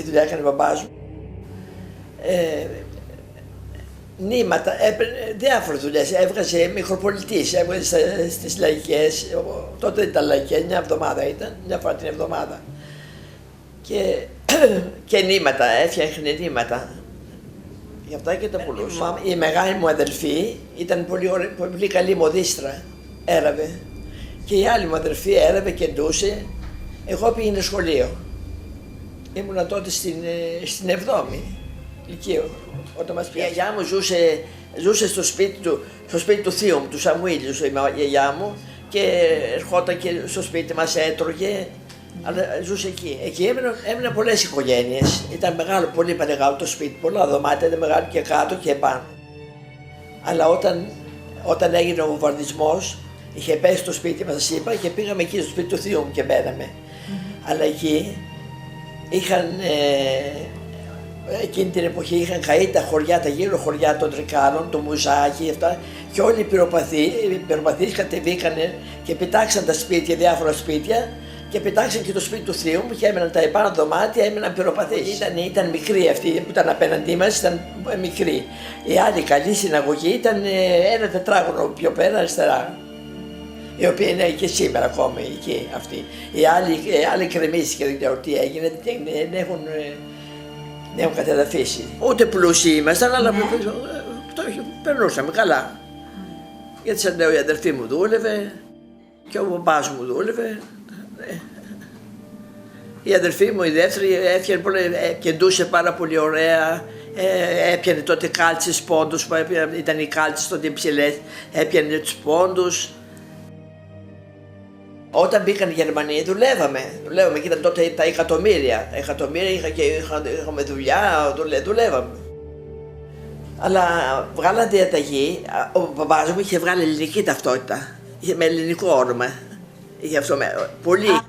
τη δουλειά έκανε ο μπαμπάς μου. Νήματα, διάφορες δουλειές, έβγαζε μικροπολιτής, έβγαζε στις λαϊκές, τότε δεν ήταν λαϊκές, μια εβδομάδα ήταν, μια φορά την εβδομάδα. Και νήματα, έφτιαχνε νήματα. Γι' αυτά και τα πουλούσε. Η μεγάλη μου αδελφή ήταν πολύ καλή μοδίστρα, έραβε. Και η άλλη μου αδελφή έραβε και ντούσε. Εγώ πήγαινα σχολείο. Ήμουνα τότε στην 7η Λυκείου. Όταν μας πιάσει. Η γιαγιά μου ζούσε στο σπίτι του θείου μου, του Σαμουήλ, ζούσε η γιαγιά μου, και ερχόταν και στο σπίτι μας, έτρωγε, αλλά ζούσε εκεί. Εκεί έμειναν πολλές οικογένειες. Ήταν μεγάλο, πολύ μεγάλο το σπίτι, πολλά δωμάτια, ήταν μεγάλο και κάτω και πάνω. Αλλά όταν έγινε ο βομβαρδισμός, είχε πέσει το σπίτι μας, σας είπα, και πήγαμε εκεί στο σπίτι του θείου μου και μπαίναμε. Αλλά εκεί εκείνη την εποχή είχαν καεί τα χωριά, τα γύρω χωριά των Τρικάλων, το Μουζάκι, αυτά, και όλοι οι πυροπαθείς κατεβήκανε και πετάξαν τα σπίτια, διάφορα σπίτια, και πετάξαν και το σπίτι του θείου μου και έμεναν τα επάνω δωμάτια, έμεναν πυροπαθείς. Ήταν μικρή αυτή που ήταν απέναντί μας, ήταν μικρή. Η άλλη καλή συναγωγή ήταν ένα τετράγωνο πιο πέρα αριστερά, η οποία είναι και σήμερα ακόμη εκεί αυτή. Οι άλλοι κρεμίστηκε, δεν ξέρω τι έγινε, δεν έχουν κατεδαφίσει. Ούτε πλούσιοι ήμασταν, αλλά περνούσαμε καλά. Γιατί σαν λέω, η αδερφή μου δούλευε και ο μπαμπάς μου δούλευε. Η αδερφή μου, η δεύτερη, έφτιανε και ντούσε πάρα πολύ ωραία. Έπιανε τότε κάλτσες, πόντους, ήταν οι κάλτσες τότε υψηλές, έπιανε τους πόντους. Όταν μπήκαν οι Γερμανοί δουλεύαμε και ήταν τότε τα εκατομμύρια. Είχαμε δουλειά, δουλεύαμε. Αλλά βγάλαν διαταγή, ο μπαμπάς μου είχε βγάλει ελληνική ταυτότητα, με ελληνικό όνομα. Είχε αυτό πολύ.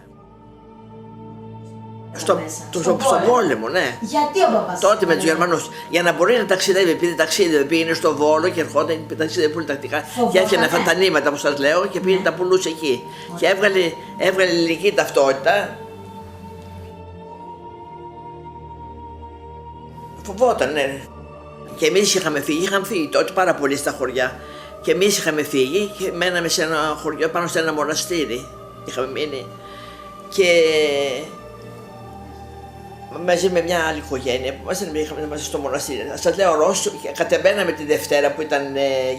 Στον πόλεμο, ναι. Γιατί ο μπαμπάς? Τότε με τους Γερμανούς. Για να μπορεί να ταξιδεύει, επειδή ταξίδευε, πήγαινε στο Βόλο και ερχόταν, ταξίδευε πολύ τακτικά. Και έφτιανε αυτά τα νήματα που σας λέω και πήγαινε τα πουλούσε εκεί. Και έβγαλε ελληνική ταυτότητα. Φοβόταν, ναι. Και εμείς είχαμε φύγει τότε πάρα πολύ στα χωριά. Και εμείς είχαμε φύγει και μέναμε σε ένα χωριό πάνω σε ένα μοναστήρι. Είχαμε μείνει. Και μαζί με μια άλλη οικογένεια που είχαμε μαζί στο μοναστήρι. Σας λέω, Ρώσο, κατεβαίναμε τη Δευτέρα που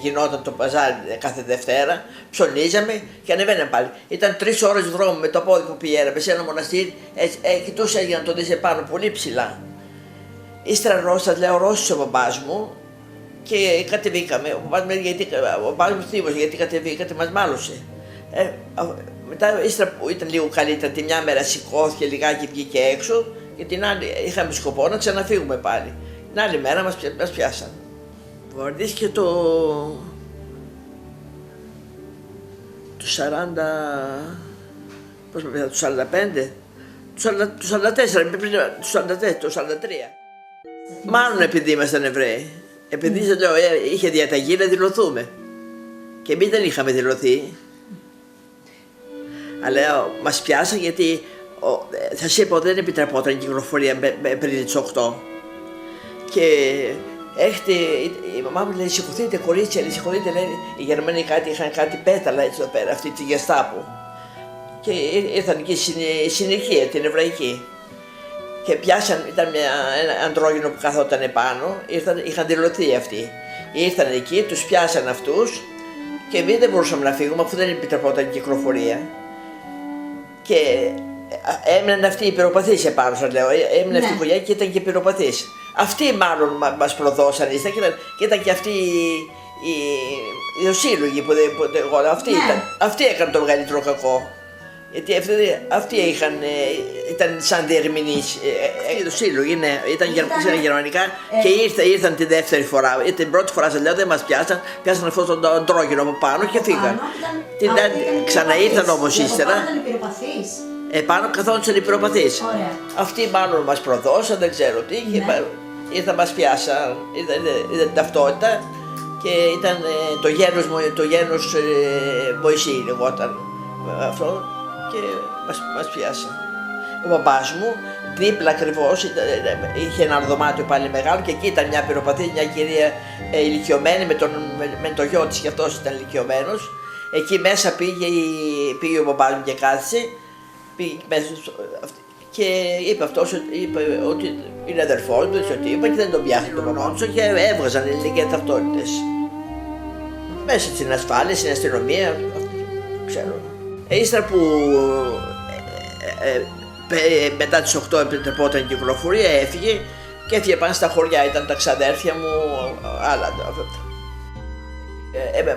γινόταν το παζάρι κάθε Δευτέρα, ψωνίζαμε και ανεβαίναμε πάλι. Ήταν 3 ώρες δρόμο με το πόδι που πηγαίναμε σε ένα μοναστήρι, κοιτούσα για να το δεις επάνω, πολύ ψηλά. Ύστερα, σας λέω, Ρώσος ο μπαμπάς μου και κατεβήκαμε. Ο μπαμπάς μου θύμωσε γιατί κατεβήκατε, μας μάλωσε. Μετά, ύστερα που ήταν λίγο καλύτερα, τη μια μέρα σηκώθηκε λιγάκι, βγήκε έξω. Και την άλλη είχαμε σκοπό να ξαναφύγουμε πάλι. Την άλλη μέρα μας πιάσαν. Βομβαρδίστηκε το 40, πώς με πέθανε, το 45, το 44, το 43. Μάλλον επειδή ήμασταν Εβραίοι. Επειδή σας λέω, είχε διαταγή να δηλωθούμε. Και εμείς δεν είχαμε δηλωθεί. Αλλά μας πιάσαν γιατί θα σας είπα ότι δεν επιτρεπόταν η κυκλοφορία πριν τις 8. Και έρχεται, η μαμά μου λέει, σηκωθείτε κορίτσια, σηκωθείτε, λέει, οι Γερμανοί είχαν κάτι πέταλα έτσι εδώ πέρα, αυτή τη Γεστάπο. Και ήρθαν εκεί στην συνοικία, την εβραϊκή. Και πιάσαν, ήταν ένα αντρόγινο που καθόταν επάνω, είχαν δηλωθεί αυτοί. Ήρθαν εκεί, τους πιάσαν αυτούς και εμείς δεν μπορούσαμε να φύγουμε αφού δεν επιτρεπόταν η κυκλοφορία. Και έμειναν αυτοί οι πυροπαθείς επάνω, σας λέω. Έμεινε αυτή η οικογένεια και ήταν και πυροπαθείς. Αυτοί μάλλον μας προδώσαν, και ήταν και αυτοί οι οσύλλογοι που αυτοί έκαναν το μεγαλύτερο κακό. Γιατί αυτοί ήταν σαν διερμηνείς, οι οσύλλογοι, ναι, ήταν γερμανικά και ήρθαν τη δεύτερη φορά. Την πρώτη φορά, σας λέω, δεν μας πιάσαν αυτόν τον αντρόγινο από πάνω και φύγαν. Ξαναήρθαν όμως ύστερα. Επάνω καθόντουσαν οι πυροπαθείς. Αυτοί μάλλον μας προδώσαν, δεν ξέρω τι, και ήρθαν μας πιάσαν, ήταν την ταυτότητα και ήταν το γένος Μωυσή λεγόταν αυτό και μας πιάσαν. Ο μπαμπάς μου δίπλα ακριβώς είχε ένα δωμάτιο πάλι μεγάλο και εκεί ήταν μια πυροπαθή, μια κυρία ηλικιωμένη με το γιο της, και αυτός ήταν ηλικιωμένος. Εκεί μέσα πήγε ο μπαμπάς μου και κάθισε, και είπε αυτός ότι είναι αδερφός μου, ότι είπα, και δεν τον πιάχνει τον μπαμπά και έβγαζαν ελληνικές ταυτότητες. Μέσα στην ασφάλεια, στην αστυνομία, ξέρω. Ύστερα που μετά τις 8 επιτρεπόταν η κυκλοφορία, έφυγε και έφυγε πάνω στα χωριά, ήταν τα ξαδέρφια μου, άλλα.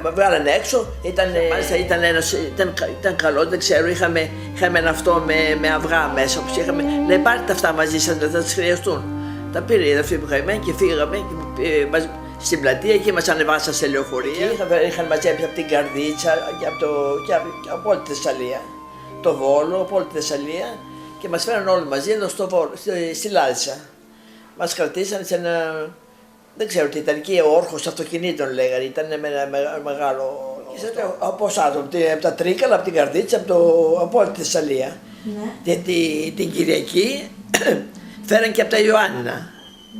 Με βγάλανε έξω, μάλιστα ήταν καλό, δεν ξέρω, είχαμε ένα αυτό με αυγά μέσα, όπως είχαμε, λέει πάρτε αυτά μαζί σας, δεν θα τις χρειαστούν. Τα πήρε η αδερφή μου καημένη και φύγαμε στην πλατεία, εκεί μας ανεβάσαν σε λεωφορεία. Είχαν μαζέψει από την Καρδίτσα και από όλη τη Θεσσαλία, το Βόλο, από όλη τη Θεσσαλία, και μας φέραν όλοι μαζί εδώ στη Λάρισα. Μας κρατήσαν σε ένα, δεν ξέρω τι ήταν, εκεί ο όρχος αυτοκινήτων λέγανε, ήταν με ένα μεγάλο. Από άτομα, από τα Τρίκαλα, από την Καρδίτσα, από όλη τη Θεσσαλία. Ναι. Γιατί την Κυριακή φέραν και από τα Ιωάννινα.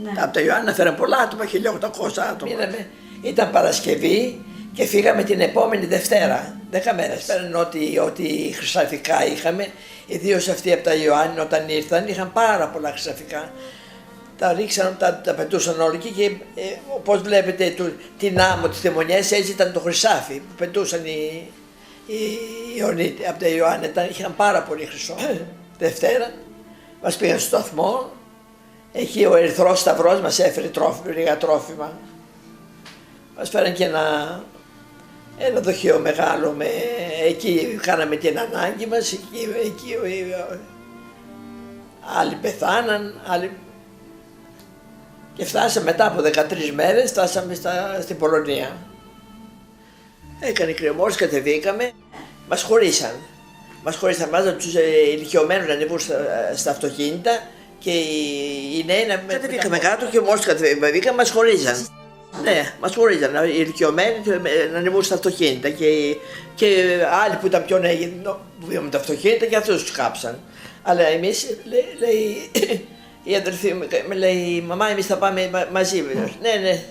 Ναι. Από τα Ιωάννινα φέραν πολλά άτομα, 1800 άτομα. Ήταν Παρασκευή και φύγαμε την επόμενη Δευτέρα, 10 μέρες. Φέραν ό,τι χρυσαφικά είχαμε, ιδίως αυτοί από τα Ιωάννινα όταν ήρθαν, είχαν πάρα πολλά χρυσαφικά. Τα ρίξαν, τα πετούσαν όλοι εκεί και όπως βλέπετε την άμμο, τις θεμονιές, έτσι ήταν το χρυσάφι που πετούσαν οι Ιωνίτες από τα Ιωάννινα, είχαν πάρα πολύ χρυσό. Δευτέρα μας πήγαν στο σταθμό, εκεί ο Ερυθρός Σταυρός μας έφερε λίγα τρόφιμα. Μας φέραν και ένα δοχείο μεγάλο, εκεί κάναμε την ανάγκη μας, εκεί άλλοι πεθάναν, άλλοι. Και φτάσαμε μετά από 13 μέρες, φτάσαμε στην Πολωνία. Έκανε κρυομόρες, κατεβήκαμε, μας χωρίσαν. Μας βάζαν τους ηλικιωμένους να ανεβούν στα αυτοκίνητα και οι νέοι να κατεβήκαμε κάτω και μόλις κατεβήκαμε μας χωρίζαν. Ναι, μας χωρίζαν, οι ηλικιωμένοι να ανεβούν στα αυτοκίνητα και άλλοι που ήταν πιο νέοι που πήγαμε τα αυτοκίνητα και αυτούς τους κάψαν. Αλλά εμείς, λέει, η αδερφή μου λέει, μαμά, εμείς θα πάμε μαζί. Ναι,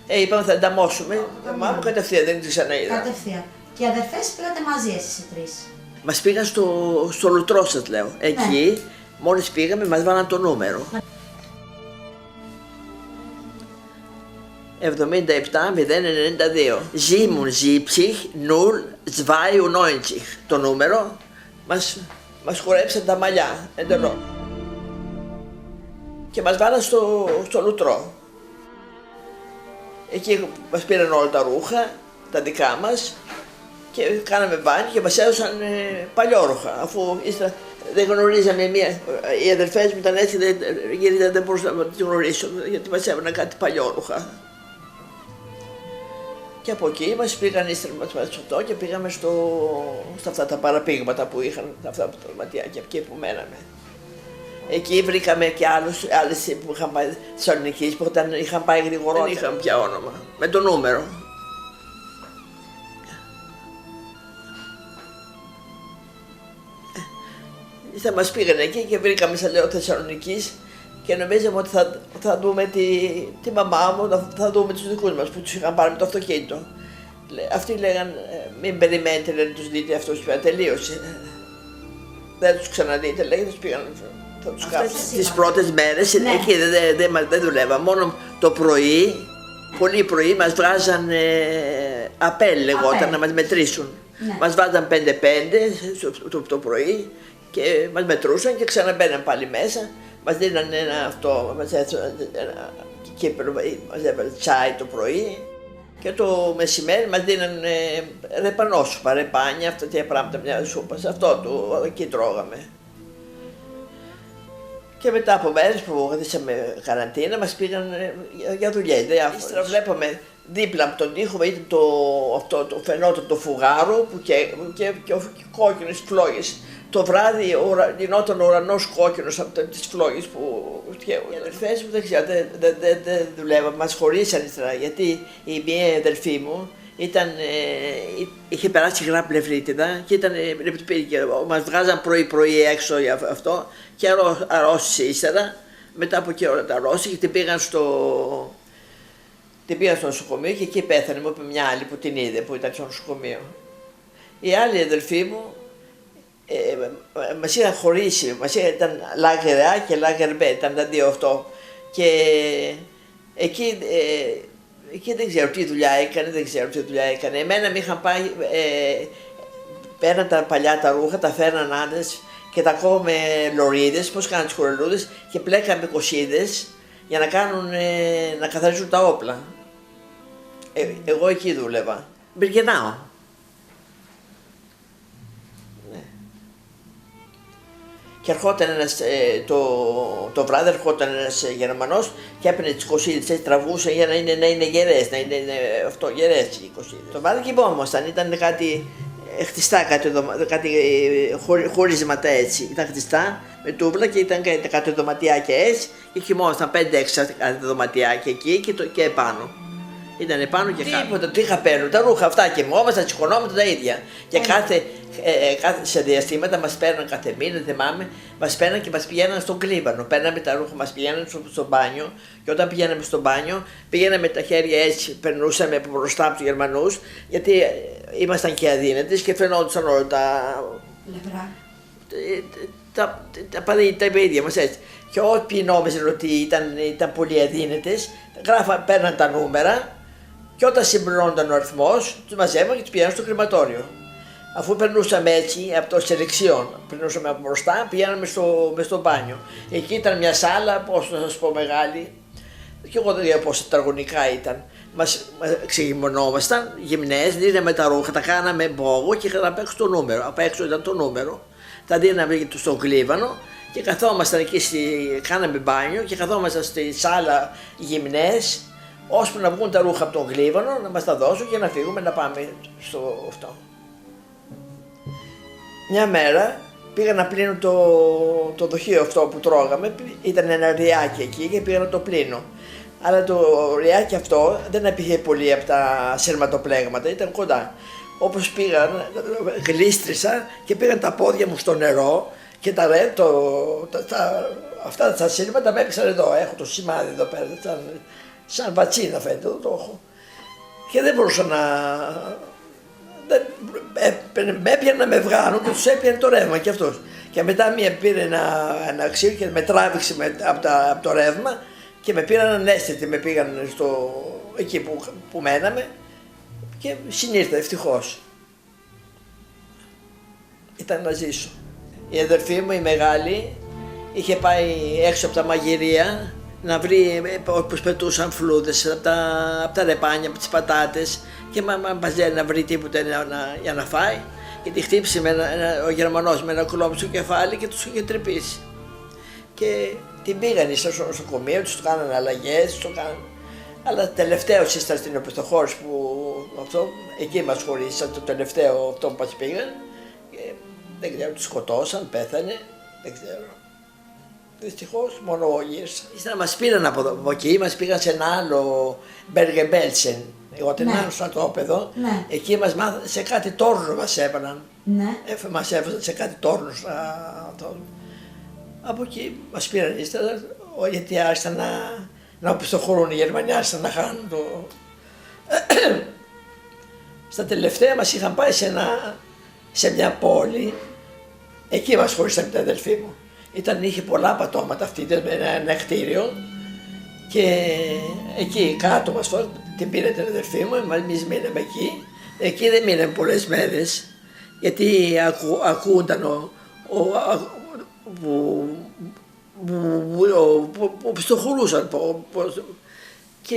είπαμε θα ανταμώσουμε. Η μαμά μου κατευθείαν, δεν την ξαναείδα. Κατευθείαν. Και οι αδερφές πήγατε μαζί εσείς οι τρεις? Μας πήγαν στο Λουτρό, σας λέω. Εκεί, μόλις πήγαμε, μας βάλαν το νούμερο. 77-092. 77-092 το νούμερο. Μας χορέψαν τα μαλλιά εντελώς. Και μας βάλαν στο Λουτρό. Εκεί μας πήραν όλα τα ρούχα, τα δικά μας, και κάναμε μπάνιο και μας έδωσαν παλιόρούχα, αφού δεν γνωρίζαμε οι αδερφές μου ήταν έτσι, δεν μπορούσα να τις γνωρίσω, γιατί μας έβαλαν κάτι παλιόρούχα. Και από εκεί μας πήγαν ύστερα αυτό και πήγαμε στα αυτά τα παραπήγματα που είχαν, αυτά τα δωματιάκια εκεί που μέναμε. Εκεί βρήκαμε και άλλες που είχαν πάει στη Θεσσαλονίκη, που είχαν πάει γρηγορότερα. Δεν είχαν πια όνομα, με το νούμερο. Θα μας πήγαν εκεί και βρήκαμε, σαν λέω, Θεσσαλονίκης και νομίζαμε ότι θα δούμε τη μαμά μου, θα δούμε τους δικούς μας που τους είχαν πάρει με το αυτοκίνητο. Αυτοί λέγαν, μην περιμένετε, να τους δείτε αυτούς, τελείωσε. Δεν τους ξαναδείτε, λέγανε, τους πήγαν. Τις πρώτες μέρες εκεί δεν δουλεύα, μόνο το πρωί, πολύ πρωί μας βγάζαν απέλ λεγόταν να μας μετρήσουν. Μας βάζαν 5-5 το πρωί και μας μετρούσαν και ξαναμπαίναν πάλι μέσα. Μας δίναν μας έβαλαν τσάι το πρωί και το μεσημέρι μας δίναν ρεπανόσουπα, ρεπάνια, αυτά τα πράγματα, μια σούπα, εκεί τρώγαμε. Και μετά από μέρες που καθίσαμε καραντίνα μας πήγαν για δουλειές. Ύστερα βλέπαμε δίπλα από τον τοίχο, φαινόταν το φουγάρο και κόκκινες φλόγες. Το βράδυ γινόταν ο ουρανός κόκκινος από τις φλόγες που οι αδερφές μου δεν δουλεύαν, μας χωρίσαν ύστερα, γιατί η μία αδερφή μου είχε περάσει γρά πλευρίτιδα και μας βγάζαν πρωί-πρωί έξω για αυτό και αρρώστησε ύστερα. Μετά από καιρό τα αρρώστησε και την πήγαν στο νοσοκομείο και εκεί πέθανε. Μου είπε μια άλλη που την είδε που ήταν στο νοσοκομείο. Η άλλη αδελφή μου μας είχαν χωρίσει, ήταν Lager A και Lager B, ήταν τα δύο αυτό. Και εκεί δεν ξέρω τι δουλειά έκανε, Εμένα με είχαν πάει, πέραν τα παλιά τα ρούχα, τα φέρναν άντρες και τα κόβω με λωρίδες, πώς κάνουν τις χορελούδες και πλέκαμε κοσίδες για να καθαρίζουν τα όπλα. Εγώ εκεί δούλευα. Μπριγενάω. Και ερχόταν το βράδυ ερχόταν ένας Γερμανός και έπαιρνε τις κοσίδες, έτσι τραβούσε για να είναι γερές, γερές οι κοσίδες. Το βράδυ κοιμόμασταν, ήταν κάτι χτιστά, κάτι χωρίσματα έτσι. Ήταν χτιστά με τούβλα και ήταν κάτι δωματιάκια έτσι και κοιμόμασταν 5-6 δωματιάκια εκεί και επάνω. Ήταν επάνω και κάτω. Τίποτα, τι είχα παίρνει, τα ρούχα αυτά και κοιμόμασταν, σηκωνόμασταν τα ίδια. Και σε διαστήματα μας παίρναν κάθε μήνα, θυμάμαι, μας παίρναν και μας πηγαίναν στον κλίβανο. Παίρναμε τα ρούχα, μας πηγαίναν στο μπάνιο και όταν πηγαίναμε στο μπάνιο, πήγαιναμε τα χέρια έτσι, περνούσαμε από μπροστά από τους Γερμανούς, γιατί ήμασταν και αδύνατες και φαινόντουσαν όλα λεπτά. Τα παιδιά μας έτσι. Και όποιοι νόμιζαν ότι ήταν πολύ αδύνατες, παίρναν τα νούμερα και όταν συμπληρώνονταν ο αριθμός, τους μαζεύαν και τους πηγαίναν στο κρεματόριο. Αφού περνούσαμε έτσι από το σελεξιόν, περνούσαμε από μπροστά, πηγαίναμε στο μπάνιο. Εκεί ήταν μια σάλα, πώς να σας πω, μεγάλη, και εγώ δεν ξέρω πόσα τετραγωνικά ήταν. Μας ξεγυμνόμασταν, γυμνές, δίναμε τα ρούχα, τα κάναμε μπόγο και είχαμε απ' έξω το νούμερο. Απ' έξω ήταν το νούμερο. Τα δίναμε στον κλίβανο και καθόμασταν εκεί, κάναμε μπάνιο και καθόμασταν στη σάλα γυμνές, ώσπου να βγουν τα ρούχα από τον κλίβανο, να μας τα δώσουν και να φύγουμε να πάμε στο αυτό. Μια μέρα πήγα να πλύνω το δοχείο αυτό που τρώγαμε, ήταν ένα ριάκι εκεί και πήγα να το πλύνω. Αλλά το ριάκι αυτό δεν απήχε πολύ από τα σειρματοπλέγματα, ήταν κοντά. Όπως πήγα, γλίστρισα και πήγαν τα πόδια μου στο νερό και αυτά τα σύρματα με έπαιξαν εδώ. Έχω το σημάδι εδώ πέρα, σαν βατσίνα φαίνεται, το έχω. Και δεν μπορούσα με έπιανε να με βγάλουν και τους έπιανε το ρεύμα κι αυτός. Και μετά μία πήρε ένα ξύλο και με τράβηξε από το ρεύμα και με πήραν ανέστητη, με πήγαν εκεί που μέναμε και συνήρθα ευτυχώς. Ήταν να ζήσω. Η αδερφή μου η μεγάλη είχε πάει έξω από τα μαγειρία να βρει όπως πετούσαν φλούδες από τα ρεπάνια, από τις πατάτες και μας λέει να βρει τίποτα για να φάει και τη χτύπησε ο Γερμανός με ένα κουλόμι στο κεφάλι και τους είχε τρυπήσει. Και την πήγαν στο νοσοκομείο, τους κάνανε αλλαγές, αλλά τελευταίος ήσταν στην οπισθοχώρηση που εκεί μας χωρίσαν, το τελευταίο αυτό που μας πήγαν και δεν ξέρω, τους σκοτώσαν, πέθανε, δεν ξέρω. Δυστυχώς μόνο εγώ γύρισα. Ύστερα μας πήραν από εκεί, μας πήγαν σε ένα άλλο Bergen-Belsen. Εγώ την άλλο στρατόπεδο, εκεί μας μάθανε, σε κάτι τόρνο μας έβαλαν. Μας έβαλαν σε κάτι τόρνο. Από εκεί μας πήραν ύστερα, γιατί άρχισαν να οπισθοχωρούν οι Γερμανοί, άρχισαν να χάνουν το... Στα τελευταία μας είχαν πάει σε μια πόλη, εκεί μας χωρίσαν με την αδελφή μου. Είχε πολλά πατώματα αυτή, ήταν ένα κτίριο και εκεί κάτω μας την πήρε την αδελφή μου, εμείς μείναμε εκεί. Εκεί δεν μείναμε πολλές μέρες, γιατί ακούγονταν που πιστοχωρούσαν και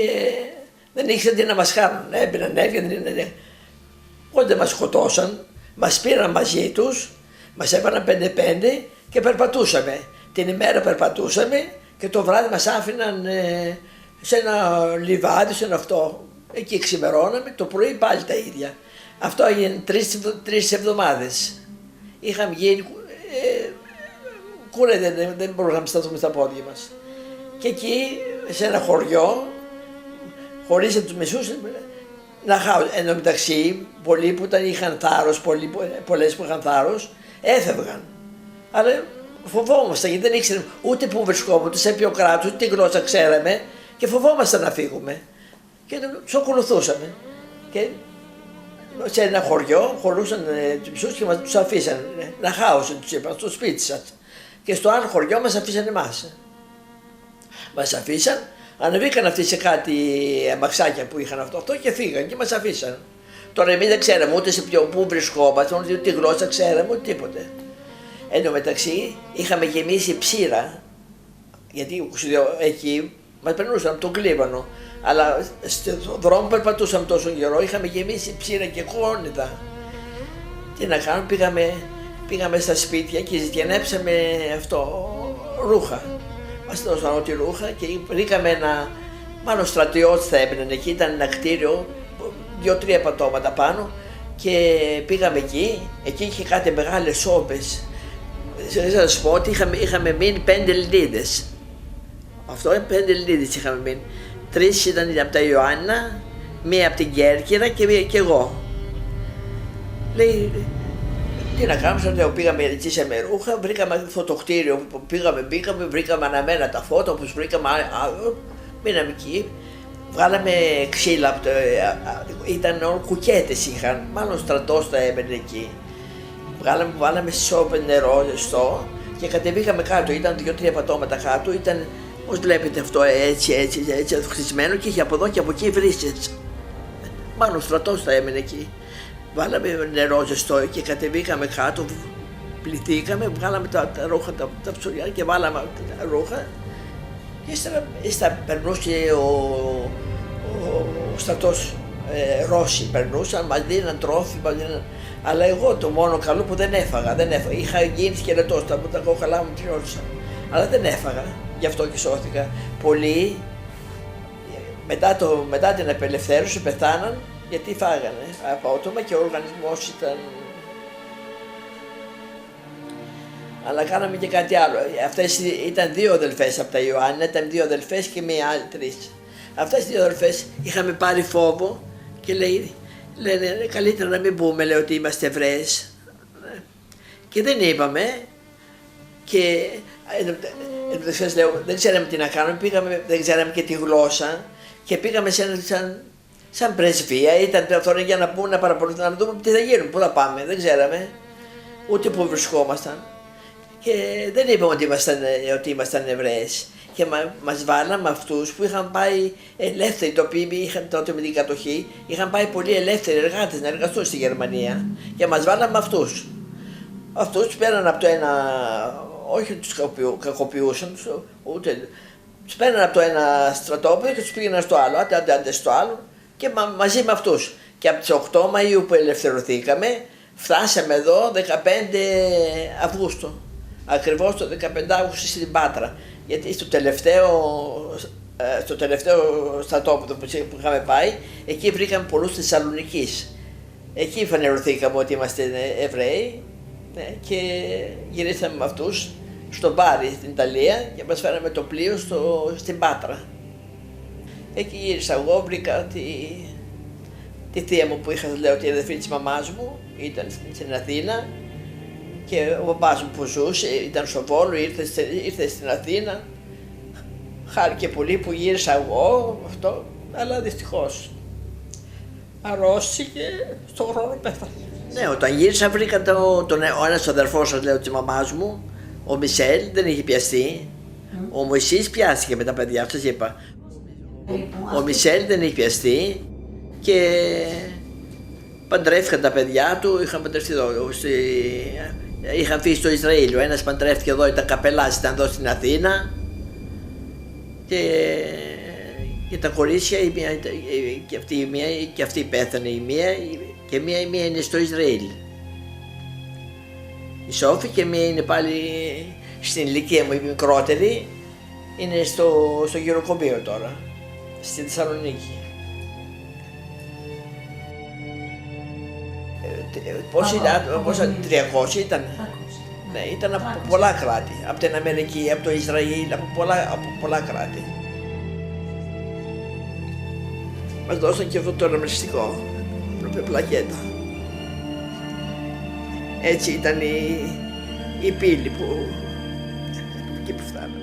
δεν ήξεραν τι να μας κάνουν, έμπαιναν, έβγαιναν. Όταν μας σκοτώσαν, μας πήραν μαζί τους, μας έβαλαν 5-5 και περπατούσαμε. Την ημέρα περπατούσαμε και το βράδυ μας άφηναν σε ένα λιβάδι, σε ένα αυτό. Εκεί ξημερώναμε, το πρωί πάλι τα ίδια. Αυτό έγινε 3 εβδομάδες. Είχαμε γίνει κούρε, δεν μπορούσαμε να σταθούμε στα πόδια μας. Και εκεί, σε ένα χωριό, χωρίσαμε τους μισούς, να χάω. Εν τω μεταξύ, πολλοί που είχαν θάρρος, πολλές που είχαν θάρρος, έφευγαν. Αλλά φοβόμασταν γιατί δεν ήξεραμε ούτε πού βρισκόμαστε, ούτε σε ποιο κράτος, ούτε τι γλώσσα ξέραμε και φοβόμασταν να φύγουμε. Και τους ακολουθούσαμε. Και σε ένα χωριό χωρούσαν τους ψούς και τους αφήσαν να χάωσαν, τους είπαν, στο σπίτι σας. Και στο άλλο χωριό μας αφήσαν εμάς. Μας αφήσαν, ανεβήκαν αυτοί σε κάτι αμαξάκια που είχαν αυτό και φύγαν και μας αφήσαν. Τώρα εμείς δεν ξέραμε ούτε σε πού βρισκόμαστε, ούτε τι γλώσσα ξέραμε, ούτε τίποτε. Εν τω μεταξύ είχαμε γεμίσει ψήρα, γιατί εκεί μας περνούσαν από τον Κλίβανο, αλλά στον δρόμο περπατούσαμε τόσο καιρό, είχαμε γεμίσει ψήρα και κόνητα. Τι να κάνουμε, πήγαμε στα σπίτια και ζητιανέψαμε ρούχα. Μας δώσαν ό,τι ρούχα και βρήκαμε μάλλον στρατιώτες θα έμπαιναν εκεί, ήταν ένα κτίριο, 2-3 πατώματα πάνω και πήγαμε εκεί είχε κάτι μεγάλες σόμπες. Θα σας πω ότι είχαμε μείνει 5 Ελληνίδες. Αυτό 5 Ελληνίδες είχαμε μείνει. 3 ήταν από τα Ιωάννα, 1 από την Κέρκυρα και εγώ. Λέει, τι να κάνουμε, πήγαμε, ρωτήσαμε ρούχα, βρήκαμε αυτό το κτίριο που μπήκαμε, βρήκαμε αναμένα τα φώτα, όπως βρήκαμε άλλο, μείναμε εκεί. Βγάλαμε ξύλα, ήταν όλο κουκέτες είχαν, μάλλον στρατός τα έμπαινε εκεί. Βάλαμε σόπε νερό ζεστό και κατεβήκαμε κάτω, ήταν 2-3 πατώματα κάτω, ήταν όπως βλέπετε αυτό έτσι χτισμένο και είχε από εδώ και από εκεί βρύσες. Μάλλον στρατός τα έμενε εκεί. Βάλαμε νερό ζεστό και κατεβήκαμε κάτω, πληθήκαμε, βγάλαμε τα ρούχα, τα ψωριά και βάλαμε τα ρούχα και ύστερα περνούσε ο στρατός Ρώσοι περνούσαν, μας δίναν τρόφιμα, αλλά εγώ το μόνο καλό που δεν έφαγα. Είχα γίνει σκελετός, τα κόκαλά μου τριώρισαν, αλλά δεν έφαγα, γι' αυτό και σώθηκα. Πολλοί μετά την απελευθέρωση πεθάναν γιατί φάγανε απότομα και ο οργανισμός ήταν. Αλλά κάναμε και κάτι άλλο. Αυτές ήταν 2 αδελφές από τα Ιωάννα, ήταν 2 αδελφές και μία άλλη 3. Αυτές οι 2 αδελφές είχαμε πάρει φόβο και λένε καλύτερα να μην πούμε, λέει, ότι είμαστε Εβραίες. Και δεν είπαμε και δεν ξέραμε τι να κάνουμε, δεν ξέραμε και τη γλώσσα και πήγαμε σαν πρεσβεία, ήταν τώρα για να πούμε, να παραπονηθούμε, να δούμε τι θα γίνουμε, πού θα πάμε, δεν ξέραμε ούτε πού βρισκόμασταν. Και δεν είπαμε ότι ήμασταν Εβραίες. Και μας βάλαμε αυτούς που είχαν πάει ελεύθεροι, το οποίο είχαν τότε με την κατοχή, είχαν πάει πολύ ελεύθεροι εργάτες να εργαστούν στη Γερμανία και μας βάλαμε αυτούς. Αυτούς τους πέραν από το ένα, όχι τους κακοποιούσαν, ούτε τους πέραν από το ένα στρατόπεδο και τους πήγαιναν στο άλλο, άντε στο άλλο και μαζί με αυτούς. Και από τις 8 Μαΐου που ελευθερωθήκαμε φτάσαμε εδώ 15 Αυγούστου. Ακριβώς το 15 Αύγουστο στην Πάτρα, γιατί στο τελευταίο στρατόπεδο που είχαμε πάει, εκεί βρήκαμε πολλούς Θεσσαλονικής. Εκεί φανερωθήκαμε ότι είμαστε Εβραίοι και γυρίσαμε με αυτούς στο Μπάρι στην Ιταλία και μας φέραμε το πλοίο στην Πάτρα. Εκεί γύρισα εγώ, βρήκα τη θεία μου που είχα, λέω, τη αδερφή της μαμάς μου, ήταν στην Αθήνα. Και ο μπαμπάς μου που ζούσε, ήταν στο Βόλο, ήρθε στην Αθήνα. Χάρηκε πολύ που γύρισα εγώ αυτό, αλλά δυστυχώς αρρώστηκε στον χρόνο πέθανε. Ναι, όταν γύρισα βρήκα ο ένας αδερφός σας, λέω, της μαμάς μου, ο Μισελ, δεν είχε πιαστεί. Ο Μωυσής πιάστηκε με τα παιδιά, σας είπα. Ο Μισελ δεν είχε πιαστεί και παντρεύτηκαν τα παιδιά του, είχαν παντρευτεί εδώ. Είχαν φύγει στο Ισραήλ, ο ένας παντρεύτηκε εδώ, ήταν καπελάς, ήταν εδώ στην Αθήνα και τα κορίτσια, και αυτή πέθανε η μία και η μία είναι στο Ισραήλ. Η Σόφη και μία είναι πάλι στην ηλικία μου, η μικρότερη, είναι στο γυροκομείο τώρα, στη Θεσσαλονίκη. Πόσα 300 ήταν. Ναι, ήταν από πολλά κράτη. Από την Αμερική, από το Ισραήλ, από πολλά κράτη. μας δώσαν και αυτό το αναμνηστικό, πλακέτα. Έτσι ήταν η πύλη που εκεί που φτάναμε.